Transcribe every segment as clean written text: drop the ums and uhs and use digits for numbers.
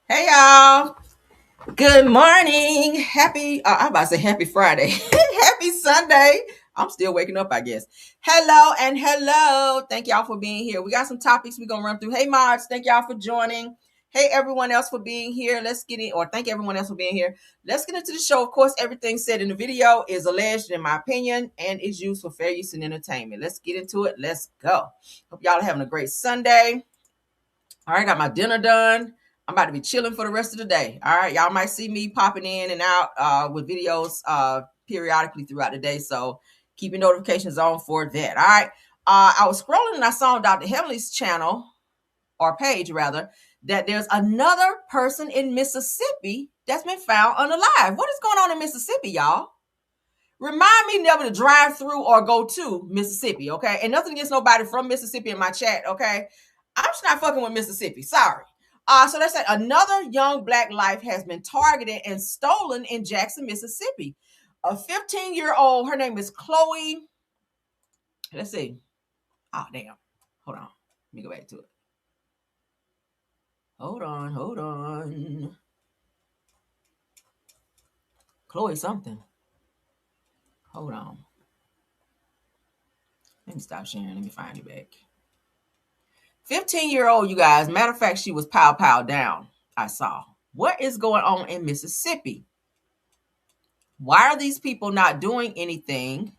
Hey y'all. Good morning. I'm about to say happy Friday. Happy Sunday. I'm still waking up, I guess. Hello and hello. Thank y'all for being here. We got some topics we're going to run through. Hey, Mods. Thank y'all for joining. Hey, everyone else for being here. Let's get in, or thank everyone else for being here. Let's get into the show. Of course, everything said in the video is alleged, in my opinion, and is used for fair use and entertainment. Let's get into it. Let's go. Hope y'all are having a great Sunday. All right, got my dinner done. I'm about to be chilling for the rest of the day. All right, y'all might see me popping in and out with videos periodically throughout the day. So keep your notifications on for that. All right. I was scrolling and I saw on Dr. Heavenly's channel, or page rather, that there's another person in Mississippi that's been found unalive. What is going on in Mississippi, y'all? Remind me never to drive through or go to Mississippi, okay? And nothing against nobody from Mississippi in my chat, okay? I'm just not fucking with Mississippi. Sorry. So they said another young black life has been targeted and stolen in Jackson, Mississippi. A 15-year-old, her name is Chloe. Let's see. Oh, damn. Hold on. Let me go back to it. Hold on. Chloe something. Hold on. Let me stop sharing. Let me find it back. 15-year-old, you guys. Matter of fact, she was pow down. I saw. What is going on in Mississippi? Why are these people not doing anything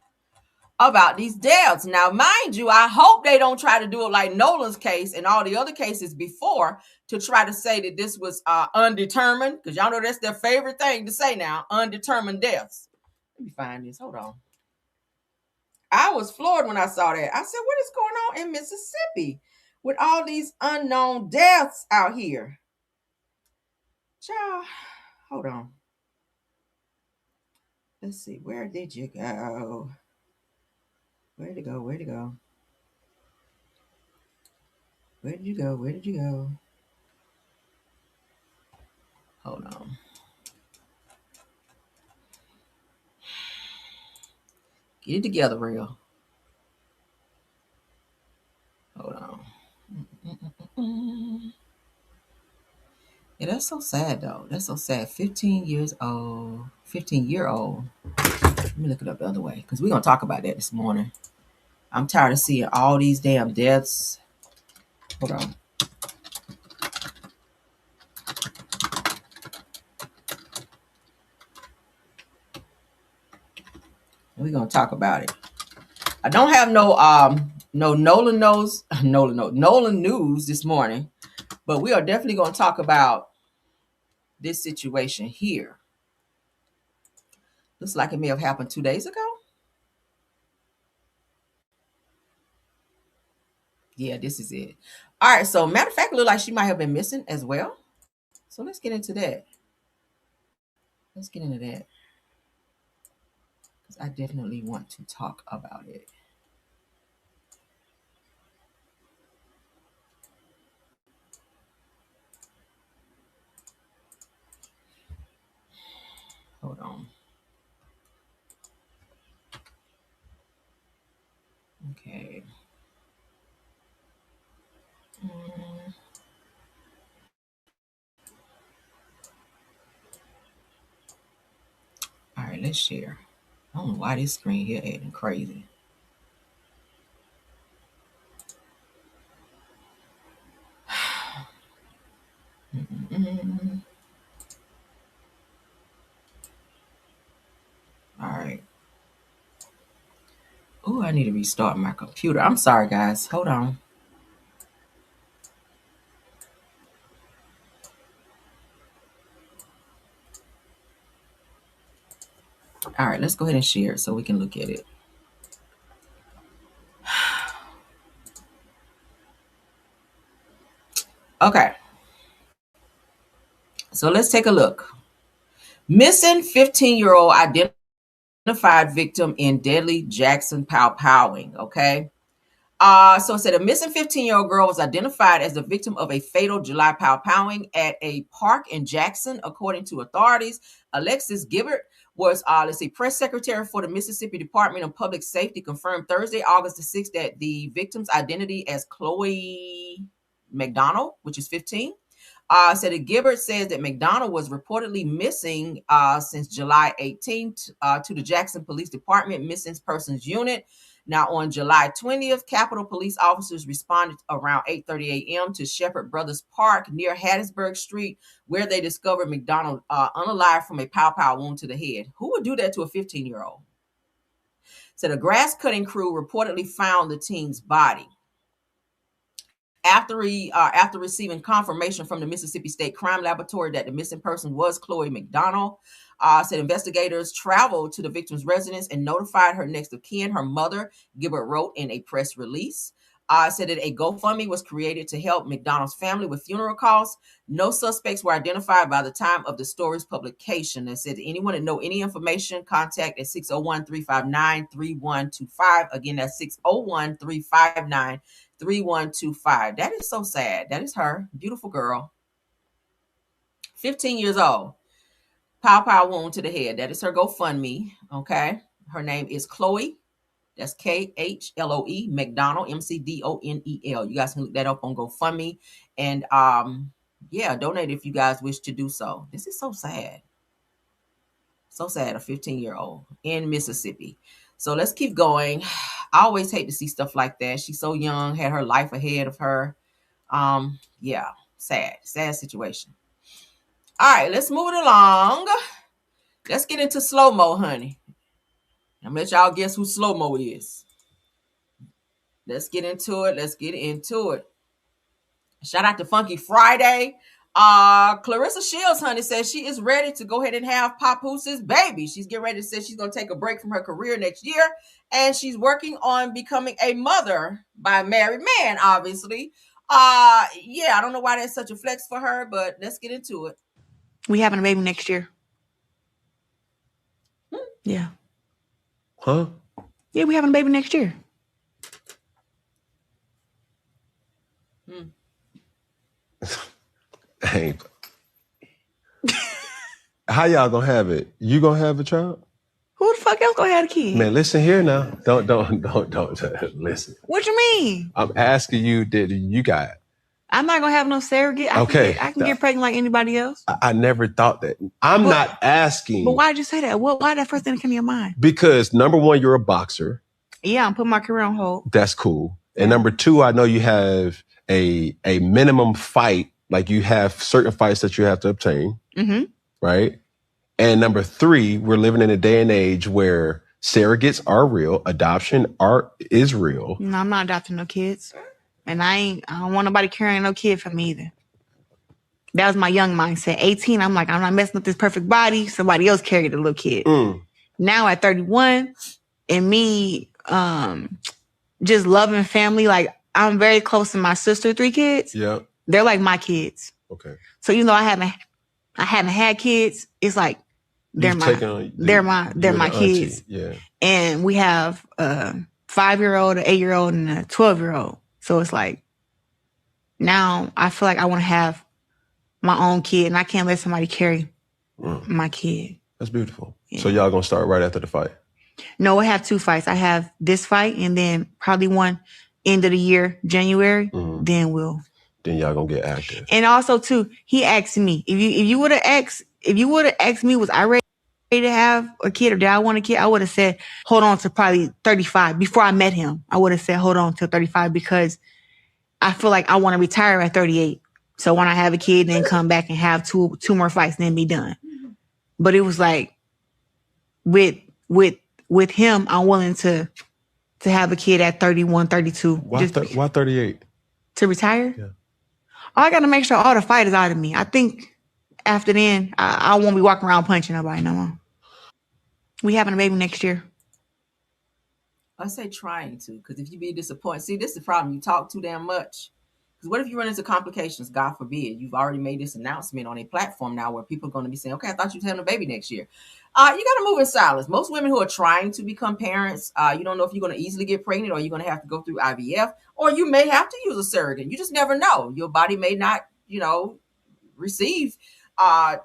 about these deaths? Now, mind you, I hope they don't try to do it like Nolan's case and all the other cases before to try to say that this was undetermined, because y'all know that's their favorite thing to say now, undetermined deaths. Let me find this. Hold on. I was floored when I saw that. I said, what is going on in Mississippi with all these unknown deaths out here? Child, hold on. Let's see. Where did you go? Where to go? Where to go? Where did you go? Where did you go? Hold on. Get it together, real. Hold on. Yeah, that's so sad though. That's so sad. 15 years old. 15-year-old. Let me look it up the other way, because we're gonna talk about that this morning. I'm tired of seeing all these damn deaths. Hold on. We're gonna talk about it. I don't have no Nolan news this morning, but we are definitely gonna talk about this situation here. Looks like it may have happened 2 days ago. Yeah, this is it. All right, so matter of fact, it looks like she might have been missing as well. So let's get into that. Let's get into that, because I definitely want to talk about it. Hold on. Okay. All right, let's share. I don't know why this screen here acting crazy. All right. Oh, I need to restart my computer. I'm sorry, guys. Hold on. All right, let's go ahead and share it so we can look at it. Okay. So let's take a look. Missing 15-year-old identified victim in deadly Jackson powwowing. Okay. So it said a missing 15-year-old girl was identified as the victim of a fatal July powwowing at a park in Jackson, according to authorities. Alexis Gibbert was, press secretary for the Mississippi Department of Public Safety, confirmed Thursday, August the 6th, that the victim's identity as Chloe McDonald, which is 15, Said that Gibbard says that McDonald was reportedly missing since July 18th to the Jackson Police Department Missing Persons Unit. Now, on July 20th, Capitol Police officers responded around 8:30 a.m. to Shepherd Brothers Park near Hattiesburg Street, where they discovered McDonald unalive from a pow wound to the head. Who would do that to a 15-year-old? So the grass cutting crew reportedly found the teen's body. After receiving confirmation from the Mississippi State Crime Laboratory that the missing person was Chloe McDonald, said investigators traveled to the victim's residence and notified her next of kin. Her mother, Gibbard, wrote in a press release. Said that a GoFundMe was created to help McDonald's family with funeral costs. No suspects were identified by the time of the story's publication. And said anyone that know any information, contact at 601-359-3125. Again, that's 601-359-3125. That is so sad. That is her. Beautiful girl. 15 years old. Pow wound to the head. That is her GoFundMe. Okay. Her name is Chloe. That's Khloe McDonald, McDonel. You guys can look that up on GoFundMe. And donate if you guys wish to do so. This is so sad. So sad, a 15-year-old in Mississippi. So let's keep going. I always hate to see stuff like that. She's so young, had her life ahead of her. Sad situation. All right, let's move it along. Let's get into slow-mo, honey. I'm gonna let y'all guess who slow-mo is. Let's get into it. Shout out to Funky Friday. Clarissa Shields, honey, says she is ready to go ahead and have Papoose' baby. She's getting ready to say she's going to take a break from her career next year. And she's working on becoming a mother by a married man, obviously. I don't know why that's such a flex for her, but let's get into it. We having a baby next year. Yeah. Huh? Yeah, we having a baby next year. Hey. How y'all gonna have it? You gonna have a child? Who the fuck else gonna have a kid? Man, listen here now. Don't listen. What you mean? I'm asking you, did you got it? I'm not gonna have no surrogate. I can get pregnant like anybody else. I never thought that. I'm not asking. But why did you say that? Why that first thing that came to your mind? Because number one, you're a boxer. Yeah, I'm putting my career on hold. That's cool. And number two, I know you have a minimum fight. Like you have certain fights that you have to obtain. Mm-hmm. Right? And number three, we're living in a day and age where surrogates are real. Adoption is real. No, I'm not adopting no kids. And I don't want nobody carrying no kid for me either. That was my young mindset. 18, I'm like, I'm not messing with this perfect body. Somebody else carried a little kid. Now at 31, and me just loving family, like I'm very close to my sister, 3 kids. Yeah. They're like my kids. Okay. So even though I haven't had kids, it's like they're my kids. Yeah. And we have a 5-year-old, an 8-year-old, and a 12-year-old. So it's like now I feel like I want to have my own kid, and I can't let somebody carry my kid. That's beautiful. Yeah. So y'all gonna start right after the fight? No, I have 2 fights. I have this fight, and then probably one end of the year, January. Mm-hmm. Then y'all gonna get active. And also too, he asked me if you would have asked me, was I ready to have a kid or did I want a kid? I would have said hold on to probably 35. Before I met him, I would have said hold on till 35 because I feel like I want to retire at 38. So when I have a kid, then come back and have two more fights, and then be done. But it was like with him, I'm willing to have a kid at 31, 32. Why 38? To retire? Yeah. I got to make sure all the fight is out of me. I think after then, I won't be walking around punching nobody no more. We having a baby next year. I say trying to, because if you be disappointed, see, this is the problem. You talk too damn much. Because what if you run into complications? God forbid. You've already made this announcement on a platform now where people are going to be saying, okay, I thought you was having a baby next year. You got to move in silence. Most women who are trying to become parents, you don't know if you're going to easily get pregnant or you're going to have to go through IVF, or you may have to use a surrogate. You just never know. Your body may not, receive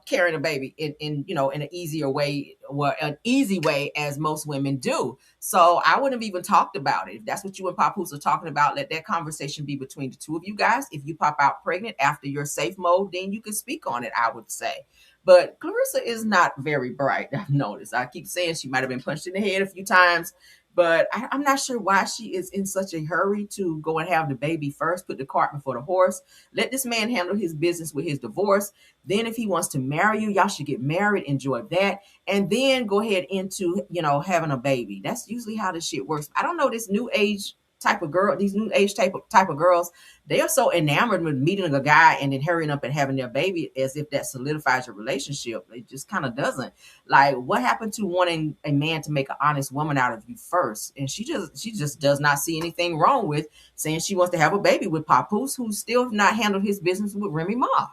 carrying a baby in in an easier way, or an easy way, as most women do. So I wouldn't have even talked about it. If that's what you and Papoose are talking about, let that conversation be between the two of you guys. If you pop out pregnant after your safe mode, then you can speak on it, I would say. But Clarissa is not very bright. I've noticed. I keep saying she might have been punched in the head a few times, but I'm not sure why she is in such a hurry to go and have the baby first, put the cart before the horse. Let this man handle his business with his divorce. Then if he wants to marry you, y'all should get married, enjoy that, and then go ahead into, having a baby. That's usually how this shit works. I don't know, this new age type of girl, these new age type of girls, they are so enamored with meeting a guy and then hurrying up and having their baby as if that solidifies your relationship. It just kind of doesn't. Like, what happened to wanting a man to make an honest woman out of you first? And she just does not see anything wrong with saying she wants to have a baby with Papoose, who still have not handled his business with Remy Ma.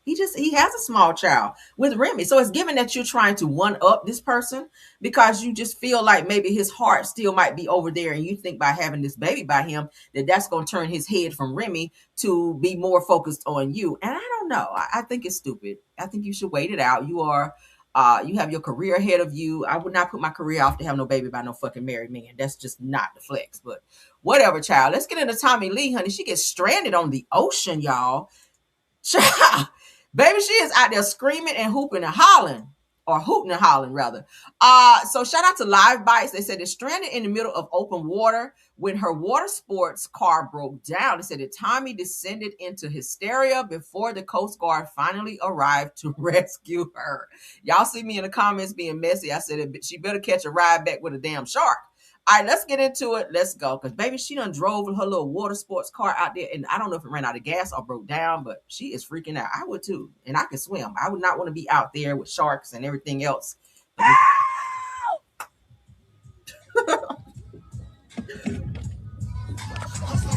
He has a small child with Remy. So it's given that you're trying to one up this person because you just feel like maybe his heart still might be over there. And you think by having this baby by him, that's going to turn his head from Remy to be more focused on you. And I don't know. I think it's stupid. I think you should wait it out. You have your career ahead of you. I would not put my career off to have no baby by no fucking married man. That's just not the flex. But whatever, child. Let's get into Tommie Lee, honey. She gets stranded on the ocean, y'all. Child. Baby, she is out there screaming and hooping and hollering, or hooting and hollering rather. So shout out to Live Bites. They said they're stranded in the middle of open water when her water sports car broke down. They said that Tommie descended into hysteria before the Coast Guard finally arrived to rescue her. Y'all see me in the comments being messy. I said she better catch a ride back with a damn shark. All right, let's get into it. Let's go. Because, baby, she done drove her little water sports car out there. And I don't know if it ran out of gas or broke down, but she is freaking out. I would, too. And I can swim. I would not want to be out there with sharks and everything else.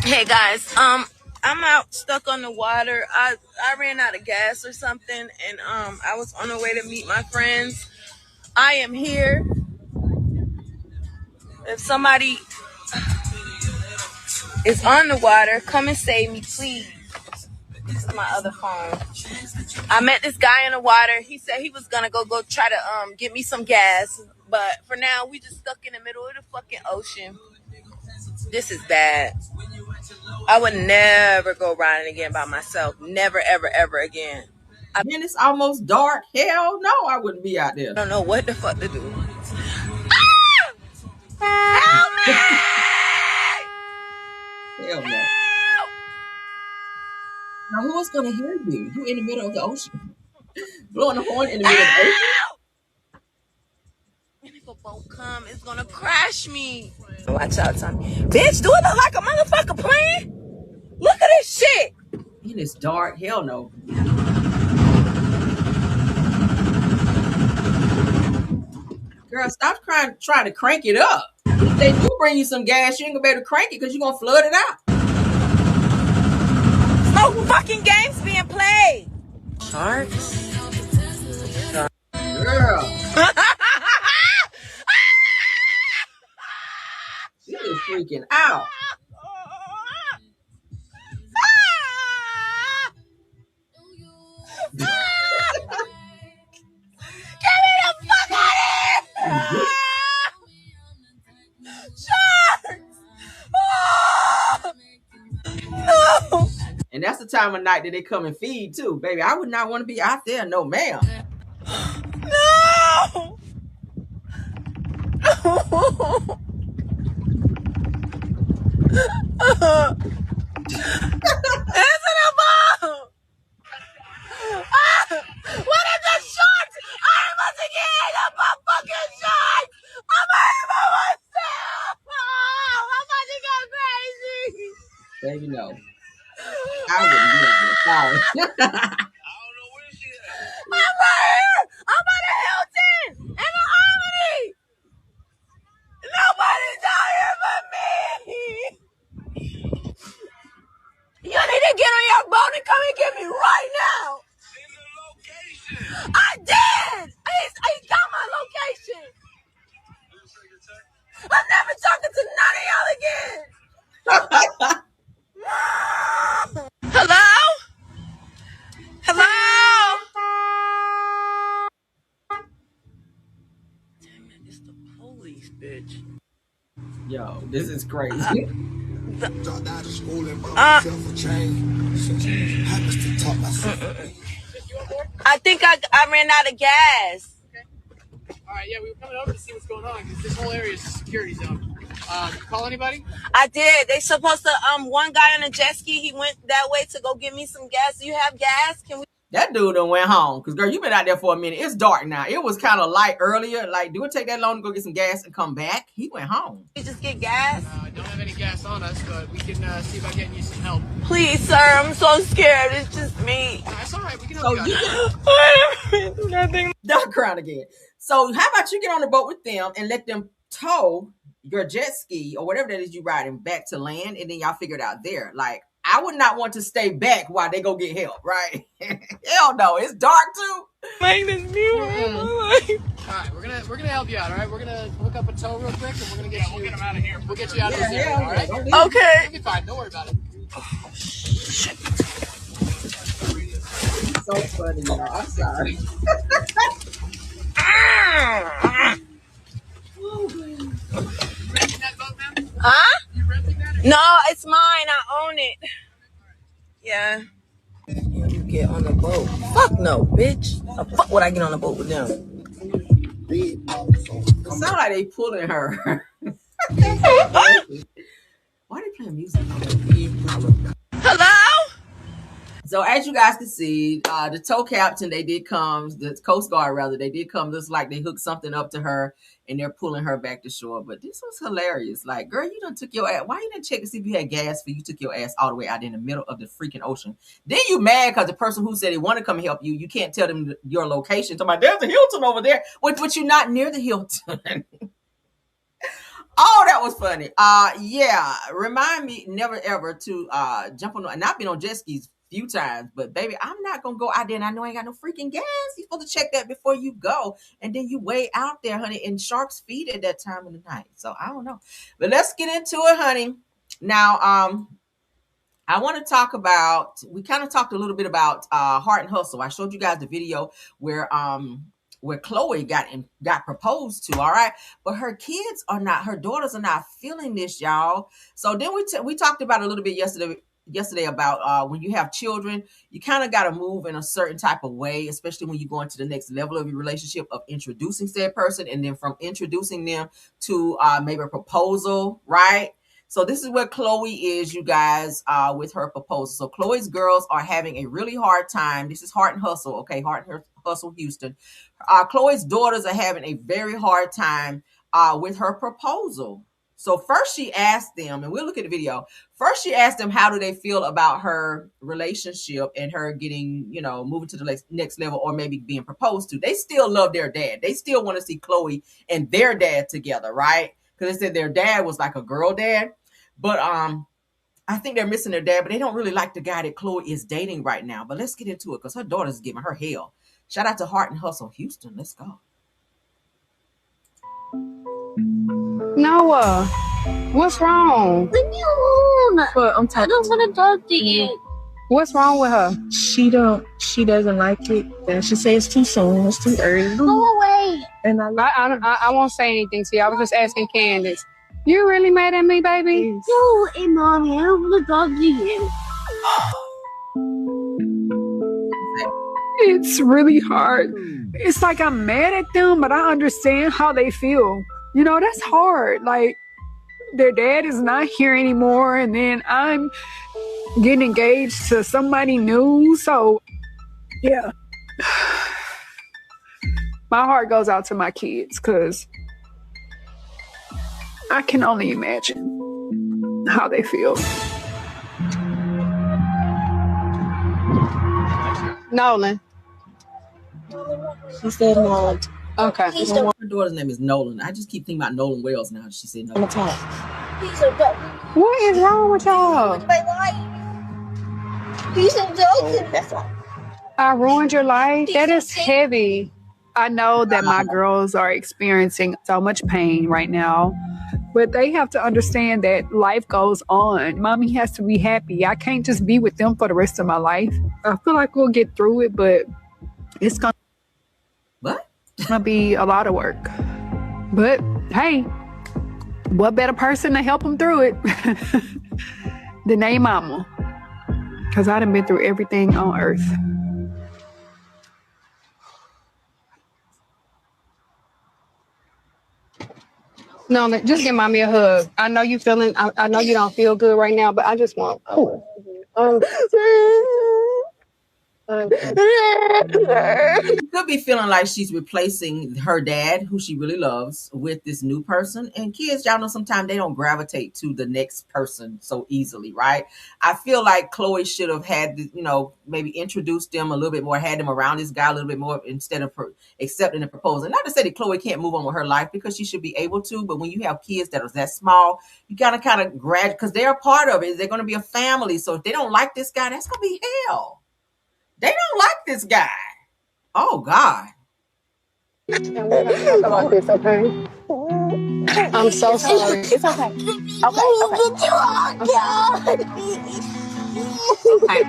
Hey, guys. I'm out stuck on the water. I ran out of gas or something. And I was on the way to meet my friends. I am here. If somebody is on the water, come and save me, please. This is my other phone. I met this guy in the water. He said he was gonna go try to get me some gas. But for now, we just stuck in the middle of the fucking ocean. This is bad. I would never go riding again by myself. Never, ever, ever again. Man, it's almost dark. Hell no, I wouldn't be out there. I don't know what the fuck to do. Help me! Hell no. Now, who is going to hear you? You in the middle of the ocean. Blowing the horn in the middle of the ocean. And if a boat come, it's going to crash me. Watch out, Tommie. Bitch, do it look like a motherfucker playing? Look at this shit. And it's dark. Hell no. Girl, stop trying to crank it up. If they do bring you some gas, you ain't going to be able to crank it because you're going to flood it out. No fucking games being played. Sharks? Girl. She is freaking out. Get me the fuck out of here! Sharks! No! And that's the time of night that they come and feed too, baby. I would not want to be out there, no ma'am. No! Answer the phone! What is the sharks? I'm about to get hit up by fucking sharks! I'm hurting by myself! Oh, I'm about to go crazy! Baby, no. I wouldn't be out there. Sorry. I'm right here! I'm by the Hilton! And the Harmony! Nobody's out here but me! You need to get on your boat and come and get me right now! I did! He got my location! I'm never talking to none of y'all again! Hello? Hello? It's the police, bitch. Yo, this is crazy. I think I ran out of gas. Okay. All right, yeah, we were coming over to see what's going on because this whole area is a security zone. Did you call anybody? I did. They supposed to one guy on a jet ski, he went that way to go get me some gas. Do you have gas? Can we? That dude done went home. Because, girl, you been out there for a minute. It's dark now. It was kind of light earlier. Like, do it take that long to go get some gas and come back? He went home. We just get gas? I don't have any gas on us, but we can see about getting you some help. Please, sir. I'm so scared. It's just me. No, it's all right. We can help you out. Nothing. Don't cry again. So, how about you get on the boat with them and let them tow your jet ski or whatever that is you riding back to land, and then y'all figure it out there. Like, I would not want to stay back while they go get help, right? Hell no, it's dark too. Make this beautiful. All right, we're gonna help you out. All right, we're gonna hook up a tow real quick, and we're gonna get we'll get them out of here. We'll get you out of this area. All right? Okay. You'll be fine. Don't worry about it. So funny, y'all. I'm sorry. Renting that boat now? Huh? You renting that? No, it's mine. I own it. Yeah. You get on the boat. Fuck no, bitch. Fuck would I get on the boat with them? It sounds like they pulling her. Why they playing music? Hello? So as you guys can see, the tow captain, they did come, the Coast Guard rather, they did come. Looks like they hooked something up to her and they're pulling her back to shore. But this was hilarious. Like, girl, you done took your ass. Why you didn't check to see if you had gas for you took your ass all the way out in the middle of the freaking ocean? Then you mad because the person who said they want to come help you, you can't tell them your location. Talking about, there's a Hilton over there. But you're not near the Hilton. Oh, that was funny. Yeah. Remind me never ever to jump on, and I've been on jet skis few times, but baby, I'm not gonna go out there and I know I ain't got no freaking gas. You're supposed to check that before you go, and then you way out there, honey, and sharks feed at that time of the night. So I don't know, but let's get into it, honey. Now, I want to talk about, we kind of talked a little bit about Heart and Hustle. I showed you guys the video where Chloe got proposed to, all right, but her daughters are not feeling this, y'all. So then we talked about a little bit yesterday about when you have children, you kind of got to move in a certain type of way, especially when you go into the next level of your relationship of introducing said person, and then from introducing them to maybe a proposal, right? So this is where Chloe is, you guys, with her proposal. So Chloe's girls are having a really hard time. This is Heart and Hustle, okay? Heart and Hustle Houston. Chloe's daughters are having a very hard time with her proposal. So first she asked them, and we'll look at the video. First she asked them how do they feel about her relationship and her getting, moving to the next level or maybe being proposed to. They still love their dad. They still want to see Chloe and their dad together, right? Because they said their dad was like a girl dad. But I think they're missing their dad, but they don't really like the guy that Chloe is dating right now. But let's get into it because her daughter's giving her hell. Shout out to Heart and Hustle Houston. Let's go. Noah, what's wrong? Leave me alone. But I'm I don't want to talk to you. What's wrong with her? She doesn't like it. And she says it's too soon, it's too early. Go away. And I won't say anything to you. I was just asking Candace. You really mad at me, baby? Yes. No, hey, Mommy, I don't want to talk to you. It's really hard. It's like I'm mad at them, but I understand how they feel. That's hard. Like, their dad is not here anymore, and then I'm getting engaged to somebody new. So, yeah. My heart goes out to my kids because I can only imagine how they feel. Nolan. She said no. Okay. Her daughter's name is Nolan. I just keep thinking about Nolan Wells now. She said Nolan. He's a dog. What is wrong with y'all? My life. He's a dog. That's all. I ruined your life? That is heavy. I know that my girls are experiencing so much pain right now, but they have to understand that life goes on. Mommy has to be happy. I can't just be with them for the rest of my life. I feel like we'll get through it, but it's going to be a lot of work. But hey, what better person to help them through it than their mama? Because I done been through everything on earth. No, just give mommy a hug. I know you feeling. I know you don't feel good right now, but I just want. Could be feeling like she's replacing her dad, who she really loves, with this new person. And kids, y'all know sometimes they don't gravitate to the next person so easily, right? I feel like Chloe should have had, maybe introduced them a little bit more, had them around this guy a little bit more instead of accepting the proposal. Not to say that Chloe can't move on with her life, because she should be able to, but when you have kids that are that small, you gotta kind of graduate, because they're a part of it. They're going to be a family. So if they don't like this guy, that's going to be hell. They don't like this guy. Oh, God. And we're going to talk about this, okay? I'm so sorry. It's okay. Okay.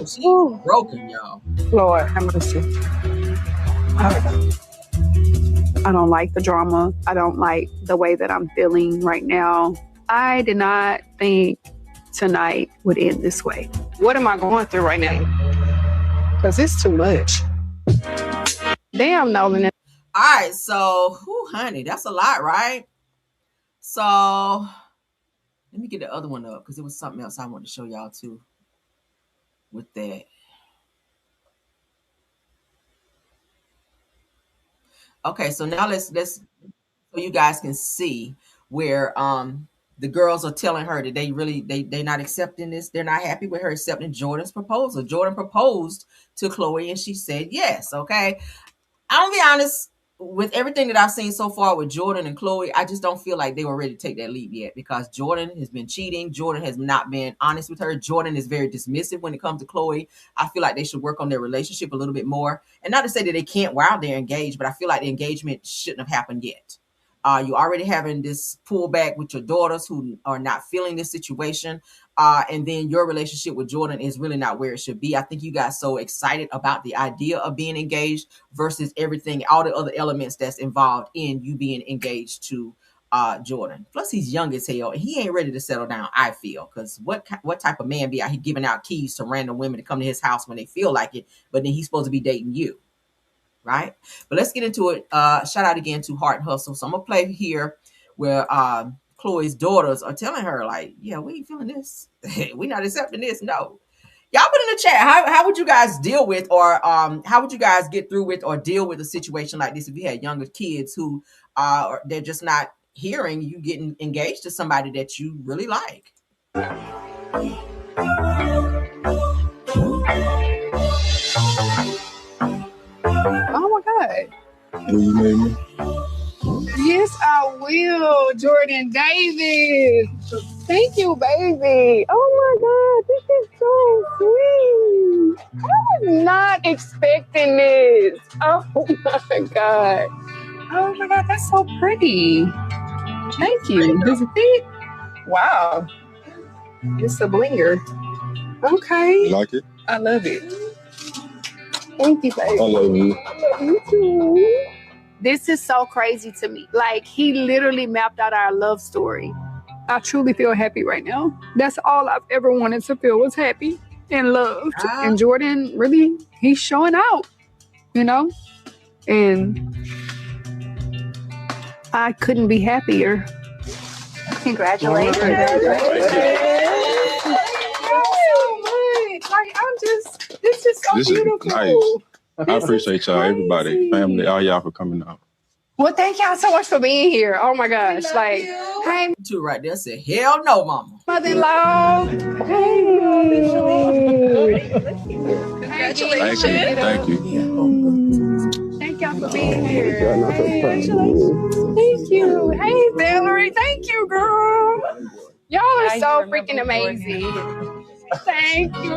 She's broken, y'all. Lord, have mercy. I don't like the drama. I don't like the way that I'm feeling right now. I did not think tonight would end this way. What am I going through right now? Because it's too much. Damn, Nolan. All right, so, honey, that's a lot, right? So, let me get the other one up, because there was something else I wanted to show y'all, too, with that. Okay, so now let's so you guys can see where the girls are telling her that they're not accepting this. They're not happy with her accepting Jordan's proposal. Jordan proposed to Chloe and she said yes. Okay. I'll be honest, with everything that I've seen so far with Jordan and Chloe, I just don't feel like they were ready to take that leap yet, because Jordan has been cheating. Jordan has not been honest with her. Jordan is very dismissive when it comes to Chloe. I feel like they should work on their relationship a little bit more. And not to say that they can't while they're engaged, but I feel like the engagement shouldn't have happened yet. You already having this pullback with your daughters who are not feeling this situation. And then your relationship with Jordan is really not where it should be. I think you got so excited about the idea of being engaged versus everything, all the other elements that's involved in you being engaged to Jordan. Plus, he's young as hell. And he ain't ready to settle down, I feel. Because what type of man be out here giving out keys to random women to come to his house when they feel like it, but then he's supposed to be dating you? Right? But let's get into it. Shout out again to Heart and Hustle. So I'm gonna play here where Chloe's daughters are telling her, like, yeah, we ain't feeling this. We not accepting this. No. Y'all put in the chat, how would you guys deal with, or how would you guys get through with or deal with a situation like this if you had younger kids who they're just not hearing you getting engaged to somebody that you really like? Oh my God. Will you marry me? Yes, I will, Jordan Davis. Thank you, baby. Oh my God, this is so sweet. I was not expecting this. Oh my God. Oh my God, that's so pretty. Thank you. Does it fit? Wow. It's a blinger. Okay. You like it? I love it. Thank you, baby. I love you. I love you too. This is so crazy to me. Like, he literally mapped out our love story. I truly feel happy right now. That's all I've ever wanted to feel, was happy and loved. And Jordan, really, he's showing out, And I couldn't be happier. Congratulations. This is so beautiful. Nice. I appreciate y'all, everybody, family, all y'all for coming out. Well, thank y'all so much for being here. Oh my gosh. Like, hey, Two right there said, hell no, mama. mother-in-law. Hey. Congratulations. Thank you. Thank y'all for being here. Hey, thank you. Hey, Valerie. Thank you, girl. Y'all are so freaking amazing. Thank you.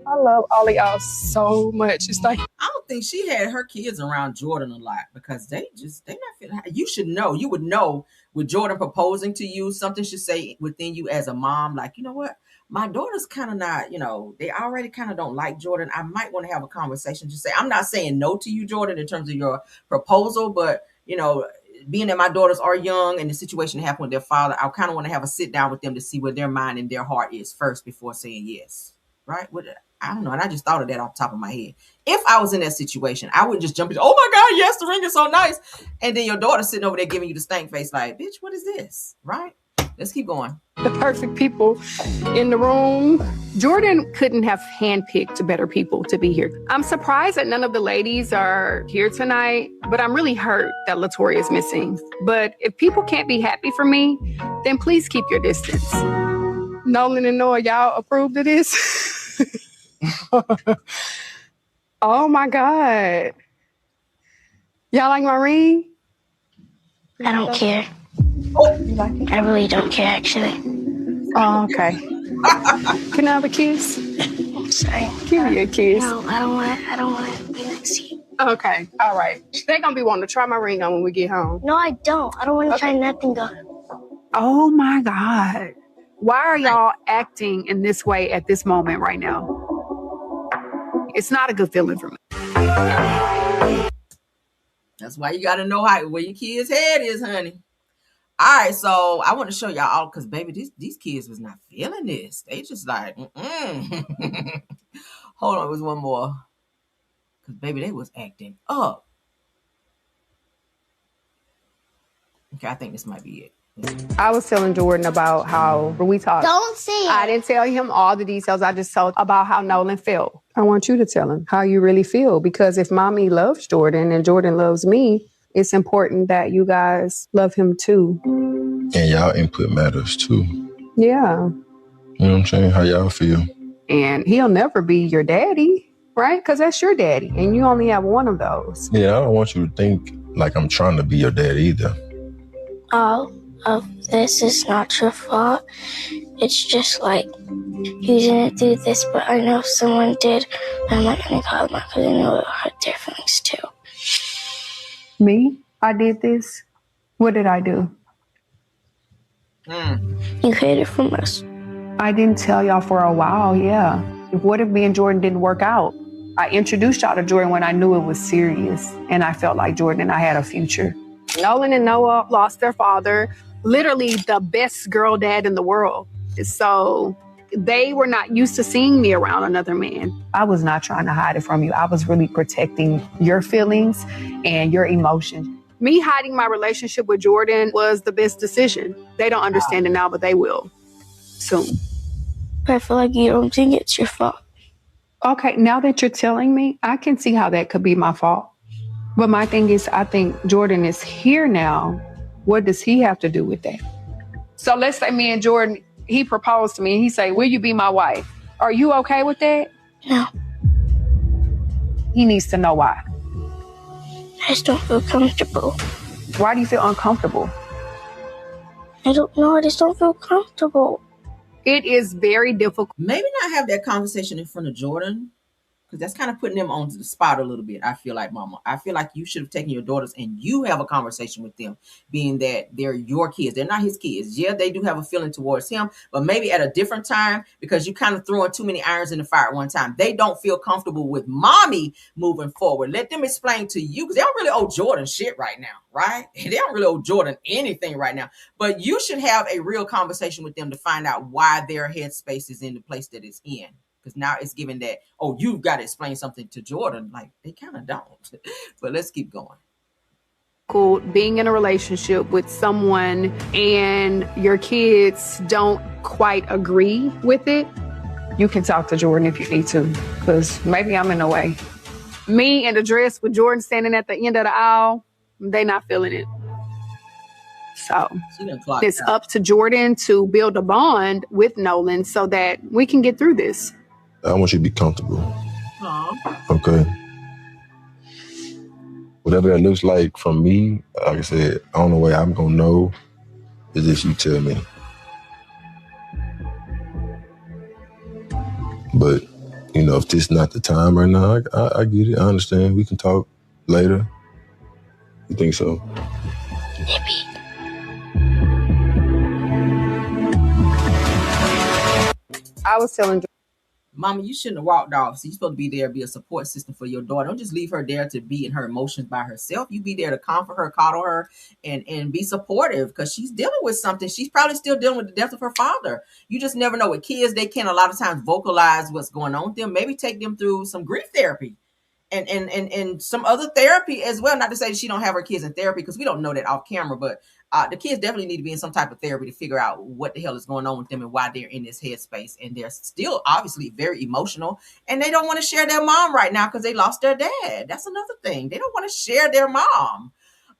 I love all of y'all so much. It's like, I don't think she had her kids around Jordan a lot, because they not feeling. You should know. You would know with Jordan proposing to you, something should say within you as a mom, like, you know what? my daughter's kind of not, they already kind of don't like Jordan. I might want to have a conversation. Just say, I'm not saying no to you, Jordan, in terms of your proposal, but, being that my daughters are young and the situation happened with their father, I kind of want to have a sit down with them to see where their mind and their heart is first before saying yes. Right? I don't know. And I just thought of that off the top of my head. If I was in that situation, I wouldn't just jump in, oh my God, yes, the ring is so nice. And then your daughter sitting over there giving you the stank face like, bitch, what is this? Right? Let's keep going. The perfect people in the room. Jordan couldn't have handpicked better people to be here. I'm surprised that none of the ladies are here tonight, but I'm really hurt that LaToya is missing. But if people can't be happy for me, then please keep your distance. Nolan and Noah, y'all approved of this? Oh my God. Y'all like my ring? I don't care. Oh, you like it? I really don't care, actually. Oh, okay. Can I have a kiss? Sorry. Give me a kiss. No, I don't want to be next to you. Okay, all right. They're going to be wanting to try my ring on when we get home. No, I don't. I don't want to try nothing on. Oh my God. Why are y'all acting in this way at this moment right now? It's not a good feeling for me. That's why you got to know where your kid's head is, honey. All right, so I want to show y'all all, because baby, these kids was not feeling this. They just like, Hold on, it was one more. Because baby, they was acting up. Okay, I think this might be it. I was telling Jordan about how we talked. Don't say it. I didn't tell him all the details. I just told about how Nolan felt. I want you to tell him how you really feel, because if mommy loves Jordan and Jordan loves me, it's important that you guys love him too. And y'all input matters too. Yeah. You know what I'm saying? How y'all feel? And he'll never be your daddy, right? Because that's your daddy, and you only have one of those. Yeah, I don't want you to think like I'm trying to be your dad either. All of this is not your fault. It's just like, you didn't do this, but I know someone did. I'm not going to call them out because I know it hurt their feelings too. Me? I did this? What did I do? You hid it from us. I didn't tell y'all for a while, yeah. What if me and Jordan didn't work out? I introduced y'all to Jordan when I knew it was serious, and I felt like Jordan and I had a future. Nolan and Noah lost their father, literally the best girl dad in the world. So they were not used to seeing me around another man. I was not trying to hide it from you. I was really protecting your feelings and your emotions. Me hiding my relationship with Jordan was the best decision. They don't understand it now, but they will soon. But I feel like you don't think it's your fault. Okay, now that you're telling me, I can see how that could be my fault. But my thing is, I think Jordan is here now. What does he have to do with that? So let's say me and Jordan, he proposed to me and he say, will you be my wife? Are you okay with that? No. He needs to know why. I just don't feel comfortable. Why do you feel uncomfortable? I don't know. I just don't feel comfortable. It is very difficult. Maybe not have that conversation in front of Jordan, because that's kind of putting them on the spot a little bit. I feel like, Mama, I feel like you should have taken your daughters and you have a conversation with them, being that they're your kids. They're not his kids. Yeah, they do have a feeling towards him, but maybe at a different time, because you kind of throwing too many irons in the fire at one time. They don't feel comfortable with mommy moving forward. Let them explain to you, because they don't really owe Jordan shit right now, right? They don't really owe Jordan anything right now. But you should have a real conversation with them to find out why their headspace is in the place that it's in. Because now it's given that, oh, you've got to explain something to Jordan. Like, they kind of don't. But let's keep going. Cool. Being in a relationship with someone and your kids don't quite agree with it, you can talk to Jordan if you need to, because maybe I'm in the way. Me in the dress with Jordan standing at the end of the aisle, they not feeling it. So it's up to Jordan to build a bond with Nolan so that we can get through this. I want you to be comfortable. Aww. Okay. Whatever that looks like from me, like I said, the only way I'm going to know is if you tell me. But, you know, if this is not the time right now, I get it. I understand. We can talk later. You think so? Maybe. I was telling Mama, you shouldn't have walked off. So you're supposed to be there, be a support system for your daughter. Don't just leave her there to be in her emotions by herself. You be there to comfort her, coddle her, and be supportive because she's dealing with something. She's probably still dealing with the death of her father. You just never know. With kids, they can a lot of times vocalize what's going on with them. Maybe take them through some grief therapy. And some other therapy as well. Not to say that she don't have her kids in therapy because we don't know that off camera, but the kids definitely need to be in some type of therapy to figure out what the hell is going on with them and why they're in this headspace. And they're still obviously very emotional and they don't want to share their mom right now because they lost their dad. That's another thing. They don't want to share their mom.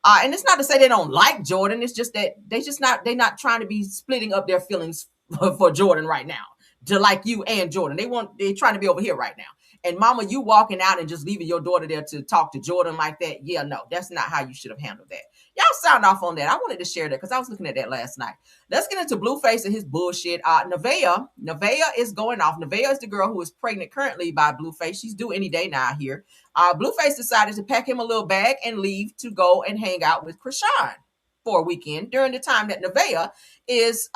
And it's not to say they don't like Jordan. It's just that they're not trying to be splitting up their feelings for Jordan right now. To like you and Jordan. They're trying to be over here right now. And mama, you walking out and just leaving your daughter there to talk to Jordan like that. Yeah, no, that's not how you should have handled that. Y'all sound off on that. I wanted to share that because I was looking at that last night. Let's get into Blueface and his bullshit. Nevaeh is going off. Nevaeh is the girl who is pregnant currently by Blueface. She's due any day now here. Blueface decided to pack him a little bag and leave to go and hang out with Chrisean for a weekend during the time that Nevaeh is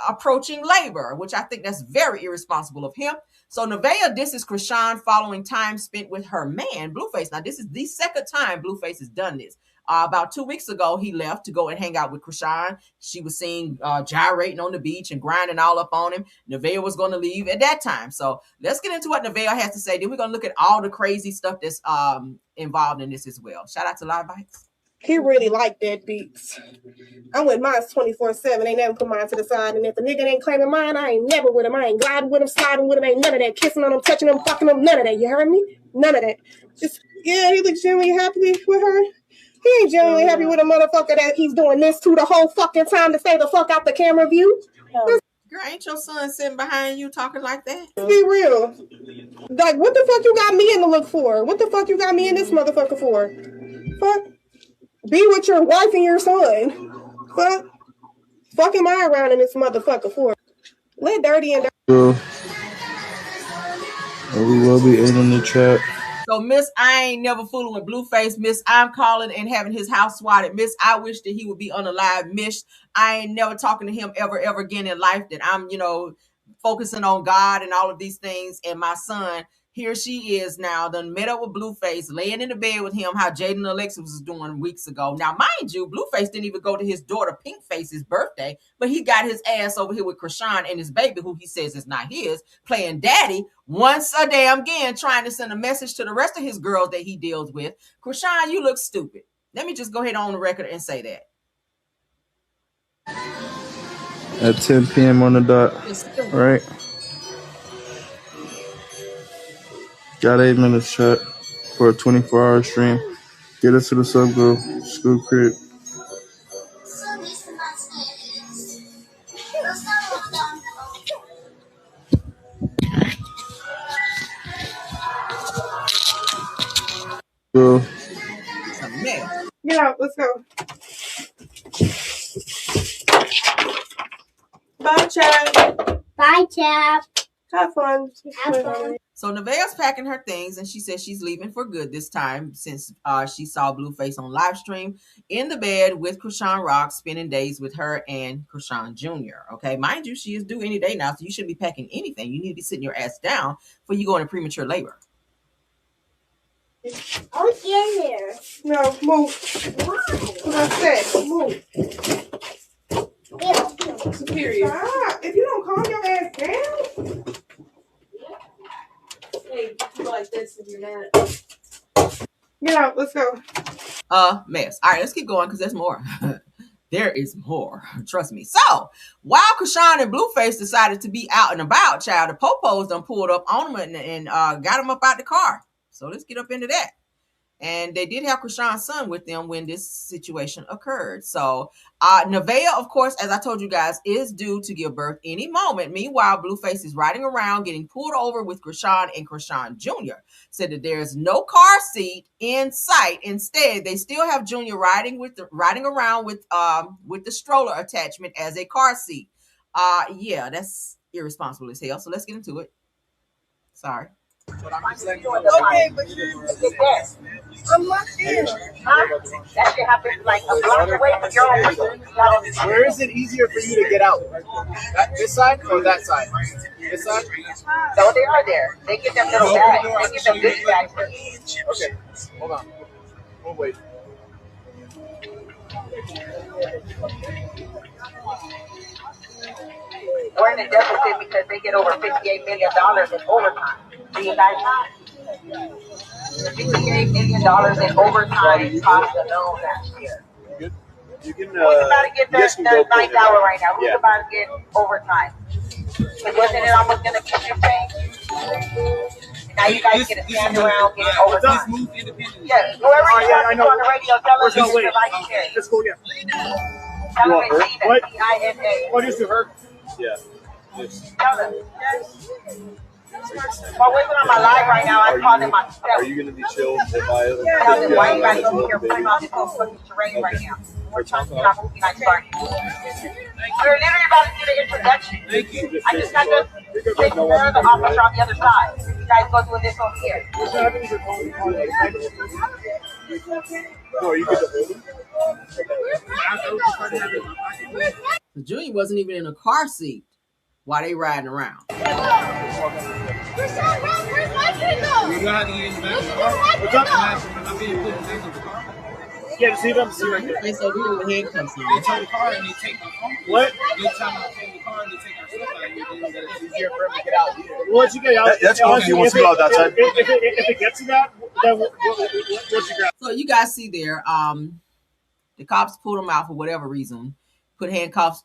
approaching labor, which I think that's very irresponsible of him. So Nevaeh disses Chrisean following time spent with her man, Blueface. Now, this is the second time Blueface has done this. About 2 weeks ago, he left to go and hang out with Chrisean. She was seen gyrating on the beach and grinding all up on him. Nevaeh was going to leave at that time. So let's get into what Nevaeh has to say. Then we're going to look at all the crazy stuff that's involved in this as well. Shout out to Live Bites. He really liked that beats. I'm with mine 24/7. Ain't never put mine to the side. And if the nigga ain't claiming mine, I ain't never with him. I ain't gliding with him, sliding with him. Ain't none of that. Kissing on him, touching him, fucking him. None of that. You heard me? None of that. Just, yeah, he looks genuinely happy with her. He ain't genuinely happy with a motherfucker that he's doing this to the whole fucking time to stay the fuck out the camera view. Girl, ain't your son sitting behind you talking like that? Be real. Like, what the fuck you got me in the look for? What the fuck you got me in this motherfucker for? Fuck. Be with your wife and your son. Fuck am I around in this motherfucker for? Let dirty and dirty. We will be in the chat. So, Miss, I ain't never fooling with Blueface. Miss, I'm calling and having his house swatted. Miss, I wish that he would be unalive. Miss, I ain't never talking to him ever again in life. That I'm, focusing on God and all of these things. And my son, here she is now, done met up with Blueface, laying in the bed with him, how Jaden Alexis was doing weeks ago. Now, mind you, Blueface didn't even go to his daughter Pinkface's birthday, but he got his ass over here with Chrisean and his baby, who he says is not his, playing daddy once a damn again, trying to send a message to the rest of his girls that he deals with. Chrisean, you look stupid. Let me just go ahead on the record and say that. At 10 p.m. on the dot. All right. Got 8 minutes chat for a 24-hour stream. Get us to the subgroup, School Crib. Go. Get out, let's go. Bye, Chad. Bye, Chad. Have fun. So Nevaeh's packing her things, and she says she's leaving for good this time since she saw Blueface on live stream in the bed with Chrisean Rock, spending days with her and Chrisean Jr. Okay, mind you, she is due any day now, so you shouldn't be packing anything. You need to be sitting your ass down before you go into premature labor. Oh, in there. No, move. Why? I said, move. Superior. Stop. If you don't calm your ass down. Hey, you like this if you're not. Get out, let's go. Mess. All right, let's keep going because there's more. There is more. Trust me. So, while Chrisean and Blueface decided to be out and about, child, the Popos done pulled up on them and got them up out the car. So, let's get up into that. And they did have Chrisean's son with them when this situation occurred. So Nevaeh, of course, as I told you guys, is due to give birth any moment. Meanwhile, Blueface is riding around getting pulled over with Chrisean and Chrisean Jr. Said that there's no car seat in sight. Instead, they still have Junior riding around with the stroller attachment as a car seat. Yeah, that's irresponsible as hell. So let's get into it. Sorry. Okay, but you're I'm not there. That shit happens like a block away from your own. Where is it easier for you to get out? This side or that side? This side? No, they are there. They get them little bags. They get them goodie bags. Okay, hold on. We'll wait. We're in a deficit because they get over $58 million in overtime. Do you guys know? $58 million in overtime cost alone last year. You can, Who's about to get the ninth hour right now? Who's about to get overtime? But wasn't it almost going to get you paid? Now you guys get to stand around getting overtime. Yeah, whoever you on the radio, tell us who's providing care. Let's go, yeah. Tell them it's Tina, T-I-N-A. What is to her? Yeah. Tell them. If I wasn't on my live right now, I'd call them myself. Are you gonna be chill if I? Tell them why you guys over here putting on this whole fucking charade right now. We're talking about movie night starting. We're literally about to do the introduction. Thank you. I just got to take care of the officer on the other side. You guys go doing this over here. Oh, you get the The Junior wasn't even in a car seat while they riding around. You know how to get in the back of the car? What's up? I'm being put in the back of the car. Yeah, see them? See right there. They so we were handcuffs. They tow the car and they take my phone. What? They tow the car and they take our stuff out of here. It's easier for them to get out here. Well, once you get out, that's cool if you want to go out that side. If it gets to that, then what you grab? So you guys see there, the cops pulled him out for whatever reason. Put handcuffs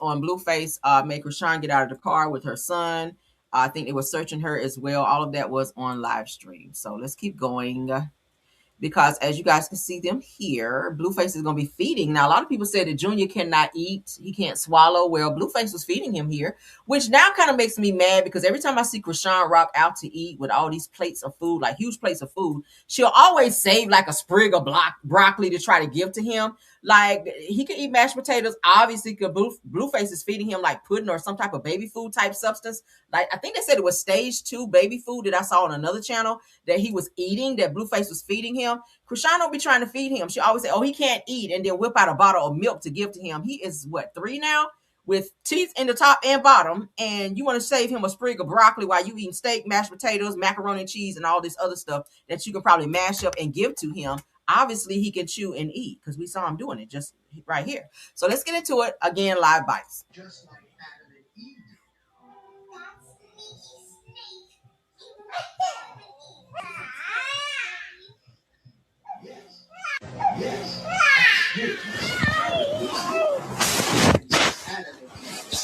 on Blueface, made Chrisean get out of the car with her son. I think they were searching her as well. All of that was on live stream. So let's keep going. Because as you guys can see them here, Blueface is going to be feeding. Now, a lot of people say that Junior cannot eat. He can't swallow. Well, Blueface was feeding him here, which now kind of makes me mad because every time I see Chrisean rock out to eat with all these plates of food, like huge plates of food, she'll always save like a sprig of broccoli to try to give to him. Like, he can eat mashed potatoes. Obviously, Blueface is feeding him like pudding or some type of baby food type substance. Like, I think they said it was stage 2 baby food that I saw on another channel that he was eating, that Blueface was feeding him. Chrisean don't be trying to feed him. She always say, oh, he can't eat, and then whip out a bottle of milk to give to him. He is, what, 3 now? With teeth in the top and bottom, and you want to save him a sprig of broccoli while you eating steak, mashed potatoes, macaroni and cheese, and all this other stuff that you can probably mash up and give to him. Obviously, he can chew and eat because we saw him doing it just right here. So let's get into it. Again, live bites. Just like Adam and Eve.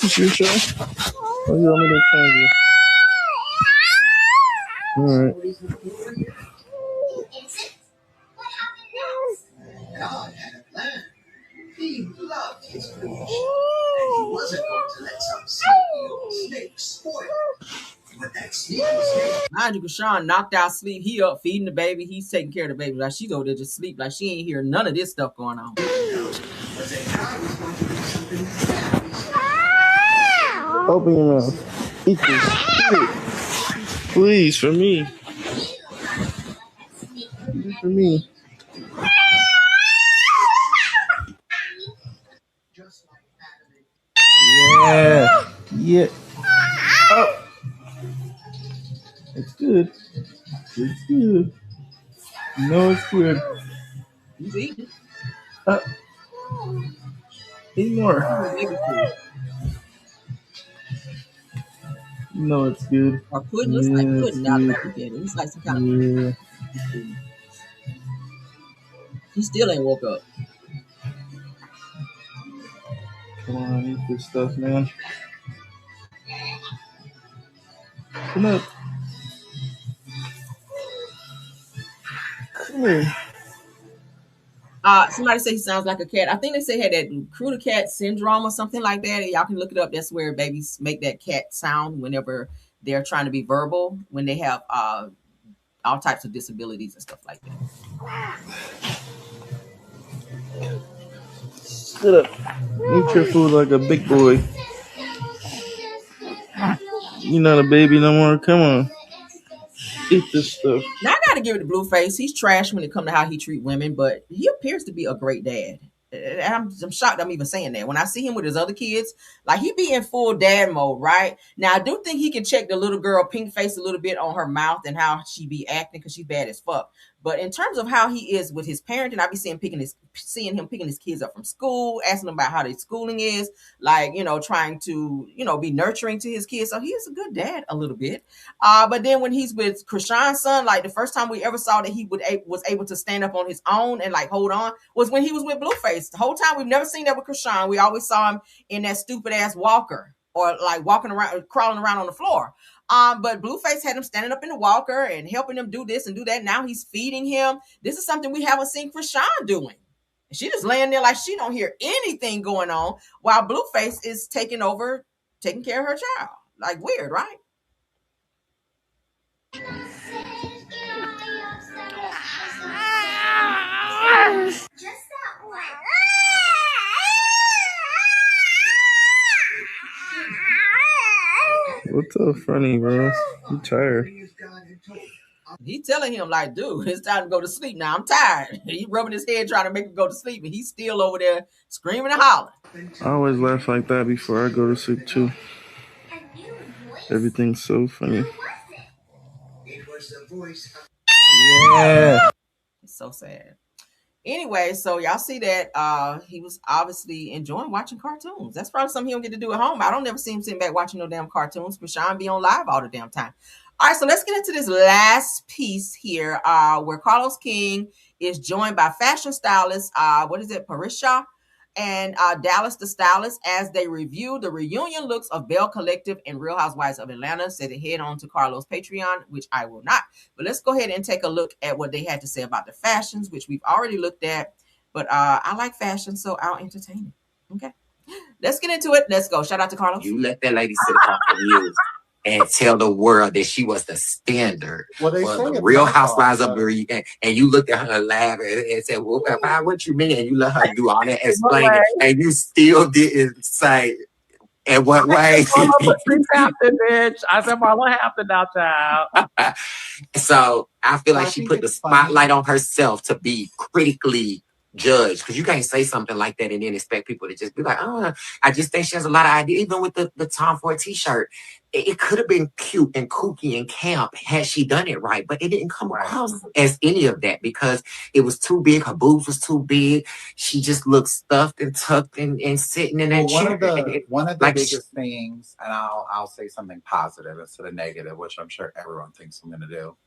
Is your show? Oh, you want me to change it? Alright. God had a plan. He loved his creation, and he wasn't going to let some sneaky snake spoil it. But that sneaky snake. Mind you, Chrisean knocked out sleep. He up feeding the baby. He's taking care of the baby. Like, she's over there just sleep. Like, she ain't hear none of this stuff going on. Open your mouth. Eat this. Please, for me. Eat it for me. Yeah. Yeah. Oh. It's good. It's good. No, it's good. He's eating. Eat more. No, it's good. Or pudding. Looks like pudding now that I look at it. It's like some kind of. He still ain't woke up. Come on, eat this stuff, man. Come up. Come here. Somebody say he sounds like a cat. I think they say he had that cruder cat syndrome or something like that. And y'all can look it up. That's where babies make that cat sound whenever they're trying to be verbal, when they have all types of disabilities and stuff like that. Sit up. Eat your food like a big boy. You're not a baby no more. Come on. Eat this stuff. Now I got to give it to Blueface. He's trash when it comes to how he treat women, but he appears to be a great dad. And I'm shocked I'm even saying that. When I see him with his other kids, like he be in full dad mode, right? Now I do think he can check the little girl pink face a little bit on her mouth and how she be acting because she's bad as fuck. But in terms of how he is with his parenting, I be seeing him picking his kids up from school, asking them about how their schooling is, like, trying to, be nurturing to his kids. So he is a good dad a little bit. But then when he's with Chrisean's son, like the first time we ever saw that he was able to stand up on his own and like hold on was when he was with Blueface. The whole time we've never seen that with Chrisean. We always saw him in that stupid ass walker or like walking around, crawling around on the floor. But Blueface had him standing up in the walker and helping him do this and do that. Now he's feeding him. This is something we haven't seen Chrisean doing. She just laying there like she don't hear anything going on while Blueface is taking care of her child. Like weird, right? What's so funny, bro? I'm tired. He telling him like, dude, it's time to go to sleep now. I'm tired. He rubbing his head trying to make him go to sleep, and he's still over there screaming and hollering. I always laugh like that before I go to sleep too. Everything's so funny. Yeah. It's so sad. Anyway, so y'all see that he was obviously enjoying watching cartoons. That's probably something he don't get to do at home. I don't never see him sitting back watching no damn cartoons. Chrisean be on live all the damn time. All right, so let's get into this last piece here where Carlos King is joined by fashion stylist, Clarissa and Dallas the stylist as they review the reunion looks of Belle Collective and Real Housewives of Atlanta. So they head on to Carlos' Patreon, which I will not. But let's go ahead and take a look at what they had to say about the fashions, which we've already looked at. But I like fashion, so I'll entertain it. Okay, let's get into it. Let's go. Shout out to Carlos. You let that lady sit across from you and tell the world that she was the standard for the Real Housewives of Atlanta, and you looked at her and laughed and said, "Well, what you mean?" And you let her do all that explaining, and you still didn't say in what way. Bitch. I said, Marla Hampton now, child. So I feel like she put the spotlight on herself to be critically judged, because you can't say something like that and then expect people to just be like, "Oh, I just think she has a lot of ideas." Even with the Tom Ford t-shirt, it could have been cute and kooky and camp had she done it right, but it didn't come across as any of that because it was too big. Her boobs was too big. She just looked stuffed and tucked and sitting in that chair. One of the biggest things, and I'll say something positive instead of negative, which I'm sure everyone thinks I'm going to do.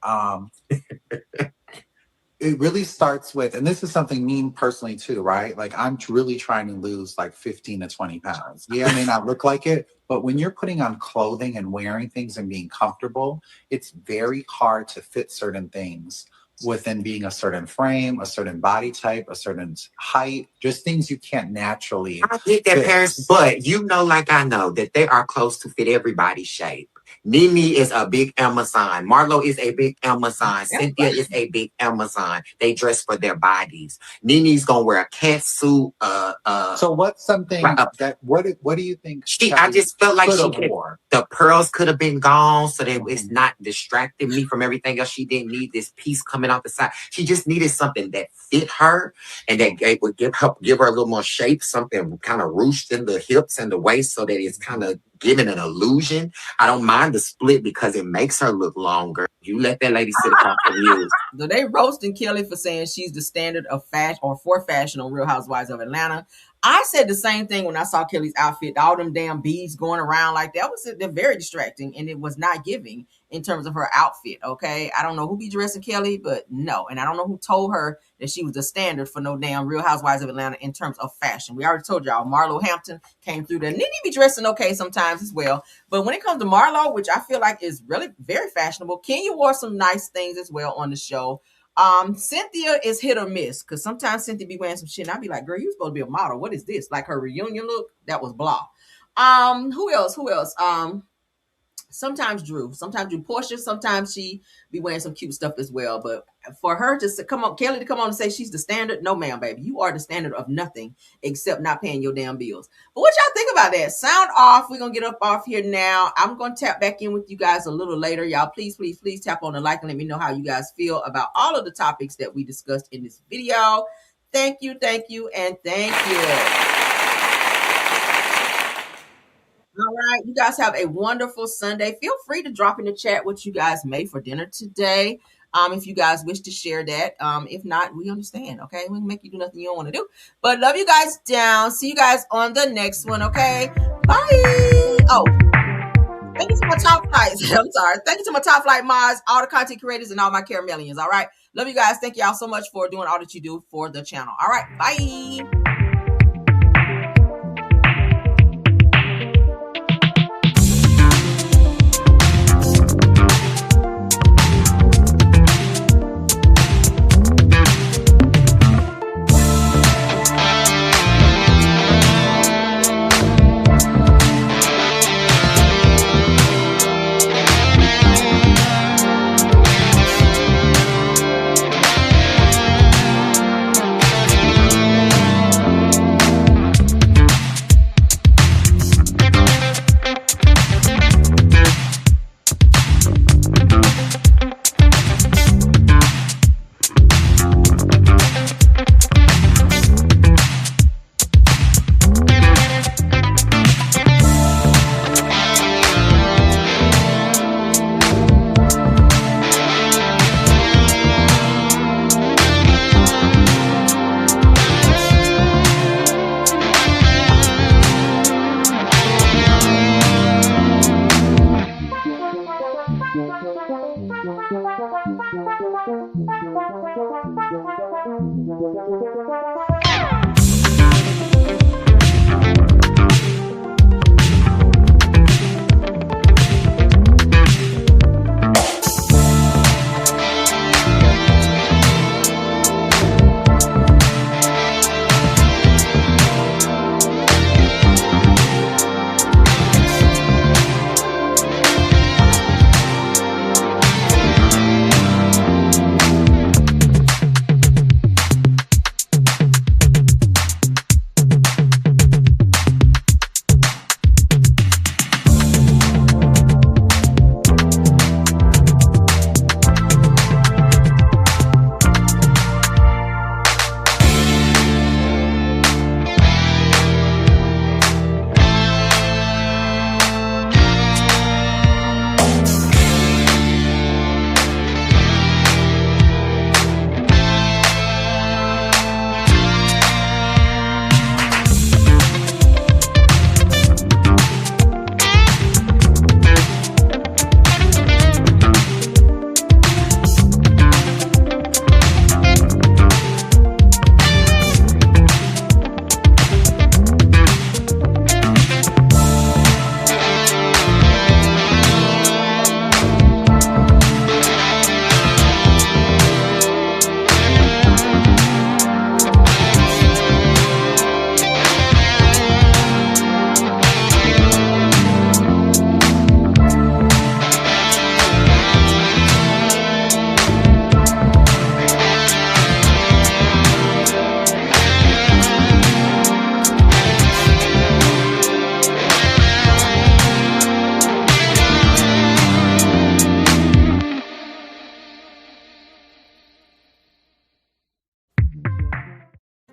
It really starts with, and this is something me personally too, right? Like I'm really trying to lose like 15 to 20 pounds. Yeah, I may not look like it, but when you're putting on clothing and wearing things and being comfortable, it's very hard to fit certain things within being a certain frame, a certain body type, a certain height, just things you can't naturally. I get that, Paris, but you know, like I know that they are close to fit everybody's shape. Nene is a big Amazon. Marlo is a big Amazon. Cynthia is a big Amazon. They dress for their bodies. Nene's gonna wear a cat suit. So what's something that what do you think? I just felt like the pearls could have been gone, so that it's not distracting me from everything else. She didn't need this piece coming out the side. She just needed something that fit her and that would give her a little more shape. Something kind of ruched in the hips and the waist, so that it's kind of giving an illusion. I don't mind the split because it makes her look longer. You let that lady sit across from you. So they roasting Kelly for saying she's the standard of fashion or for fashion on Real Housewives of Atlanta. I said the same thing when I saw Kelly's outfit. All them damn beads going around like that they're very distracting, and it was not giving in terms of her outfit. Okay, I don't know who be dressing Kelly, but no, and I don't know who told her that she was the standard for no damn Real Housewives of Atlanta in terms of fashion. We already told y'all Marlo Hampton came through there. Nene be dressing okay sometimes as well, but when it comes to Marlo, which I feel like is really very fashionable, Kenya wore some nice things as well on the show. Cynthia is hit or miss because sometimes Cynthia be wearing some shit and I'd be like, girl, you supposed to be a model. What is this? Like her reunion look, that was blah. Who else? Sometimes Drew, Portia, sometimes she be wearing some cute stuff as well. But for her to come on, Kelly to come on and say she's the standard. No, ma'am, baby. You are the standard of nothing except not paying your damn bills. But what y'all think about that? Sound off. We're going to get up off here now. I'm going to tap back in with you guys a little later. Y'all, please tap on the like and let me know how you guys feel about all of the topics that we discussed in this video. Thank you, and thank you. All right, you guys have a wonderful Sunday. Feel free to drop in the chat what you guys made for dinner today. If you guys wish to share that. If not, we understand, okay? We can make you do nothing you don't want to do. But love you guys down. See you guys on the next one, okay? Bye. Oh, thank you to my top flights. I'm sorry. Thank you to my top flight mods, all the content creators, and all my caramelians, all right? Love you guys. Thank y'all so much for doing all that you do for the channel. All right, bye.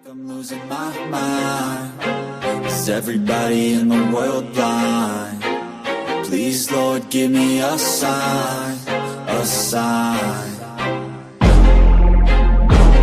I'm losing my mind. Is everybody in the world blind? Please, Lord, give me a sign, a sign.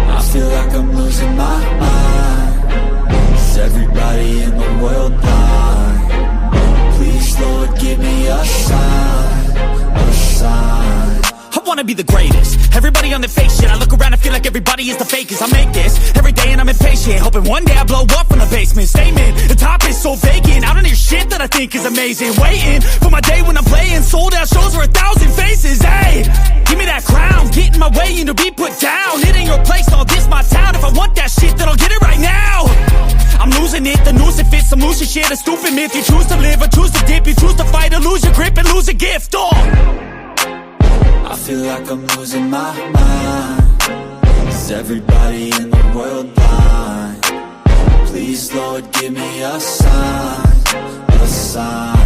I feel like I'm losing my mind. Is everybody in the world blind? Please, Lord, give me a sign, a sign. I wanna be the greatest. Everybody on the fake shit. I look around and feel like everybody is the fakest. I make this every day and I'm impatient, hoping one day I blow up from the basement. Statement, the top is so vacant. I don't hear shit that I think is amazing. Waiting for my day when I'm playing sold out shows for 1,000 faces. Hey, give me that crown, get in my way and to be put down. It ain't your place, no, this my town. If I want that shit, then I'll get it right now. I'm losing it, the noose it fits, some loose shit, a stupid myth. You choose to live or choose to dip, you choose to fight or lose your grip and lose a gift. I feel like I'm losing my mind. Is everybody in the world blind? Please, Lord, give me a sign, a sign.